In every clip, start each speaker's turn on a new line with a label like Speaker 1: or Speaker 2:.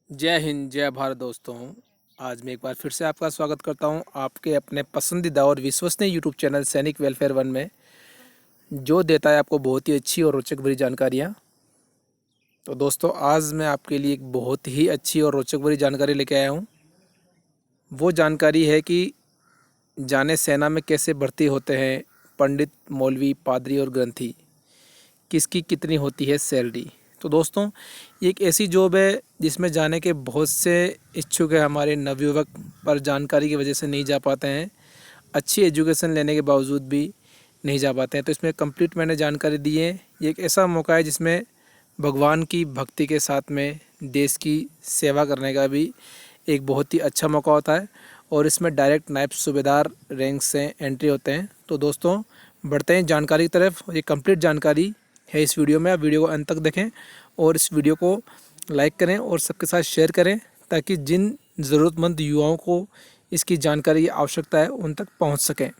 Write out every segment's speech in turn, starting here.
Speaker 1: जय हिंद, जय भारत दोस्तों। आज मैं एक बार फिर से आपका स्वागत करता हूं आपके अपने पसंदीदा और विश्वसनीय यूट्यूब चैनल सैनिक वेलफेयर वन में, जो देता है आपको बहुत ही अच्छी और रोचक भरी जानकारियां। तो दोस्तों, आज मैं आपके लिए एक बहुत ही अच्छी और रोचक भरी जानकारी लेके आया हूं। वो जानकारी है कि जाने सेना में कैसे भर्ती होते हैं पंडित, मौलवी, पादरी और ग्रंथी, किसकी कितनी होती है सैलरी। तो दोस्तों, ये एक ऐसी जॉब है जिसमें जाने के बहुत से इच्छुक है हमारे नवयुवक, पर जानकारी की वजह से नहीं जा पाते हैं। अच्छी एजुकेशन लेने के बावजूद भी नहीं जा पाते हैं। तो इसमें कंप्लीट मैंने जानकारी दी है। ये एक ऐसा मौका है जिसमें भगवान की भक्ति के साथ में देश की सेवा करने का भी एक बहुत ही अच्छा मौका होता है, और इसमें डायरेक्ट नायब सूबेदार रैंक से एंट्री होते हैं। तो दोस्तों, बढ़ते हैं जानकारी की तरफ। ये कंप्लीट जानकारी है इस वीडियो में। आप वीडियो को अंत तक देखें और इस वीडियो को लाइक करें और सबके साथ शेयर करें, ताकि जिन ज़रूरतमंद युवाओं को इसकी जानकारी की आवश्यकता है उन तक पहुंच सकें।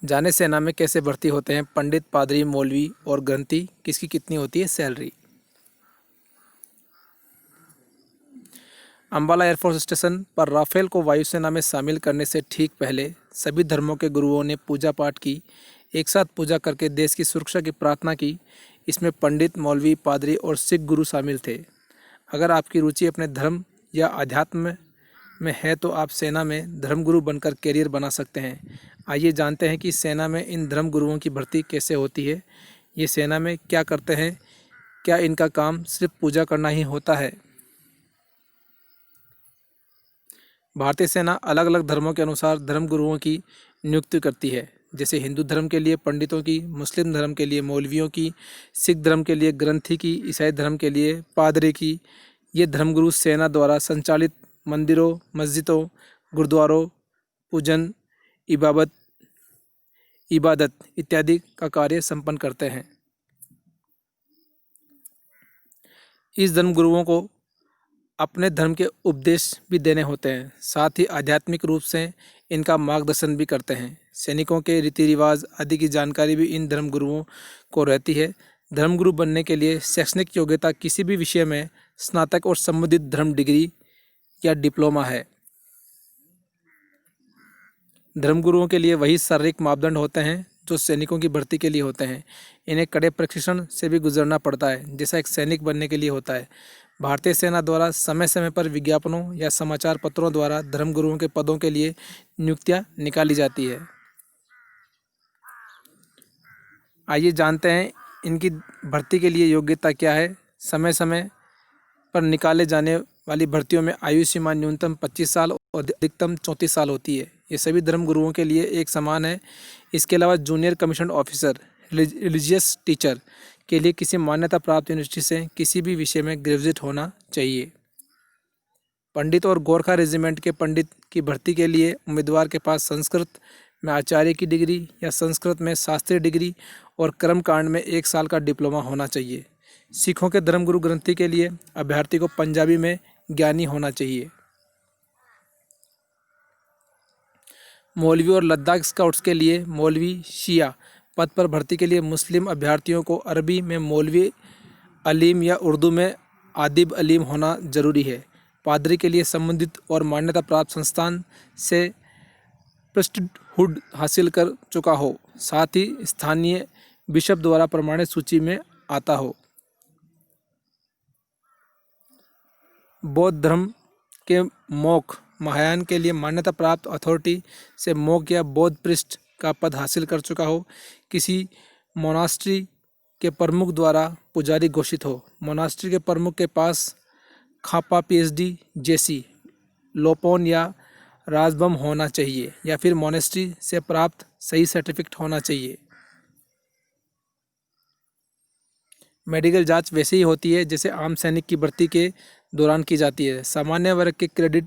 Speaker 1: जाने सेना में कैसे भर्ती होते हैं पंडित, पादरी, मौलवी और ग्रंथी, किसकी कितनी होती है सैलरी। अंबाला एयरफोर्स स्टेशन पर राफेल को वायुसेना में शामिल करने से ठीक पहले सभी धर्मों के गुरुओं ने पूजा पाठ की, एक साथ पूजा करके देश की सुरक्षा की प्रार्थना की। इसमें पंडित, मौलवी, पादरी और सिख गुरु शामिल थे। अगर आपकी रुचि अपने धर्म या अध्यात्म में है तो आप सेना में धर्मगुरु बनकर कैरियर बना सकते हैं। आइए जानते हैं कि सेना में इन धर्म गुरुओं की भर्ती कैसे होती है, ये सेना में क्या करते हैं, क्या इनका काम सिर्फ पूजा करना ही होता है। भारतीय सेना अलग अलग धर्मों के अनुसार धर्मगुरुओं की नियुक्ति करती है। जैसे हिंदू धर्म के लिए पंडितों की, मुस्लिम धर्म के लिए मौलवियों की, सिख धर्म के लिए ग्रंथी की, ईसाई धर्म के लिए पादरी की। ये धर्मगुरु सेना द्वारा संचालित मंदिरों, मस्जिदों, गुरुद्वारों, पूजन, इबादत इबादत इत्यादि का कार्य संपन्न करते हैं। इस धर्मगुरुओं को अपने धर्म के उपदेश भी देने होते हैं, साथ ही आध्यात्मिक रूप से इनका मार्गदर्शन भी करते हैं। सैनिकों के रीति रिवाज आदि की जानकारी भी इन धर्मगुरुओं को रहती है। धर्मगुरु बनने के लिए शैक्षणिक योग्यता किसी भी विषय में स्नातक और संबंधित धर्म डिग्री या डिप्लोमा है। धर्मगुरुओं के लिए वही शारीरिक मापदंड होते हैं जो सैनिकों की भर्ती के लिए होते हैं। इन्हें कड़े प्रशिक्षण से भी गुजरना पड़ता है, जैसा एक सैनिक बनने के लिए होता है। भारतीय सेना द्वारा समय समय पर विज्ञापनों या समाचार पत्रों द्वारा धर्मगुरुओं के पदों के लिए नियुक्तियां निकाली जाती है। आइए जानते हैं इनकी भर्ती के लिए योग्यता क्या है। समय समय पर निकाले जाने वाली भर्तियों में आयु सीमा न्यूनतम 25 साल और अधिकतम 34 साल होती है। ये सभी धर्मगुरुओं के लिए एक समान है। इसके अलावा junior commission officer, religious teacher के लिए किसी मान्यता प्राप्त यूनिवर्सिटी से किसी भी विषय में ग्रेजुएट होना चाहिए। पंडित और गोरखा रेजिमेंट के पंडित की भर्ती के लिए उम्मीदवार के पास संस्कृत में आचार्य की डिग्री या संस्कृत में शास्त्रीय डिग्री और कर्मकांड में 1 साल का डिप्लोमा होना चाहिए। सिखों के धर्मगुरु ग्रंथी के लिए अभ्यर्थी को पंजाबी में ज्ञानी होना चाहिए। मौलवी और लद्दाख स्काउट्स के लिए मौलवी शिया पद पर भर्ती के लिए मुस्लिम अभ्यर्थियों को अरबी में मौलवी अलीम या उर्दू में आदिब अलीम होना जरूरी है। पादरी के लिए संबंधित और मान्यता प्राप्त संस्थान से प्रेस्टिहुड हासिल कर चुका हो, साथ ही स्थानीय बिशप द्वारा प्रमाणित सूची में आता हो। बौद्ध धर्म के मोक्ष महायान के लिए मान्यता प्राप्त अथॉरिटी से मोक्ष या बौद्ध पृष्ठ का पद हासिल कर चुका हो। किसी मोनास्ट्री के प्रमुख द्वारा पुजारी घोषित हो। मोनास्ट्री के प्रमुख के पास खापा पीएचडी जैसी लोपोन या राजबम होना चाहिए, या फिर मोनेस्ट्री से प्राप्त सही सर्टिफिकेट होना चाहिए। मेडिकल जांच वैसे ही होती है जैसे आम सैनिक की भर्ती के दौरान की जाती है। सामान्य वर्ग के क्रेडिट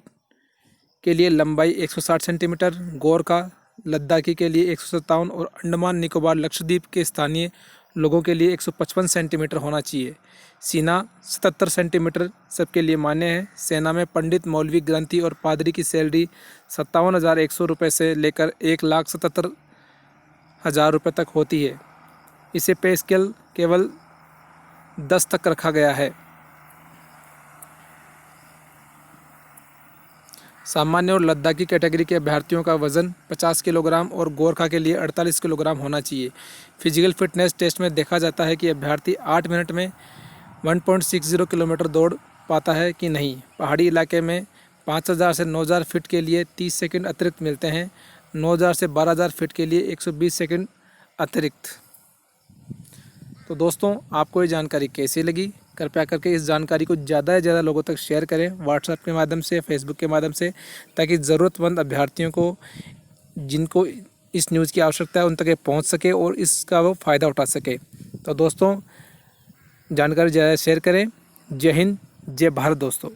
Speaker 1: के लिए लंबाई 160 सेंटीमीटर, गोरखा लद्दाखी के लिए 157 और अंडमान निकोबार लक्षद्वीप के स्थानीय लोगों के लिए 155 सेंटीमीटर होना चाहिए। सीना 77 सेंटीमीटर सबके लिए मान्य है। सेना में पंडित, मौलवी, ग्रंथी और पादरी की सैलरी 57,100 रुपये से लेकर 1,77,000 रुपये तक होती है। इसे पे स्केल केवल 10 तक रखा गया है। सामान्य और लद्दाखी कैटेगरी के अभ्यर्थियों का वजन 50 किलोग्राम और गोरखा के लिए 48 किलोग्राम होना चाहिए। फिजिकल फिटनेस टेस्ट में देखा जाता है कि अभ्यर्थी 8 मिनट में 1.60 किलोमीटर दौड़ पाता है कि नहीं। पहाड़ी इलाके में 5000 से 9000 फीट के लिए 30 सेकंड अतिरिक्त मिलते हैं। 9000 से 12000 फीट के लिए 120 सेकंड अतिरिक्त। तो दोस्तों, आपको ये जानकारी कैसी लगी? कृपया करके इस जानकारी को ज़्यादा से ज़्यादा लोगों तक शेयर करें, व्हाट्सएप के माध्यम से, फेसबुक के माध्यम से, ताकि ज़रूरतमंद अभ्यर्थियों को, जिनको इस न्यूज़ की आवश्यकता है, उन तक ये पहुंच सके और इसका वो फ़ायदा उठा सके। तो दोस्तों, जानकारी ज़्यादा शेयर करें। जय हिंद, जय भारत दोस्तों।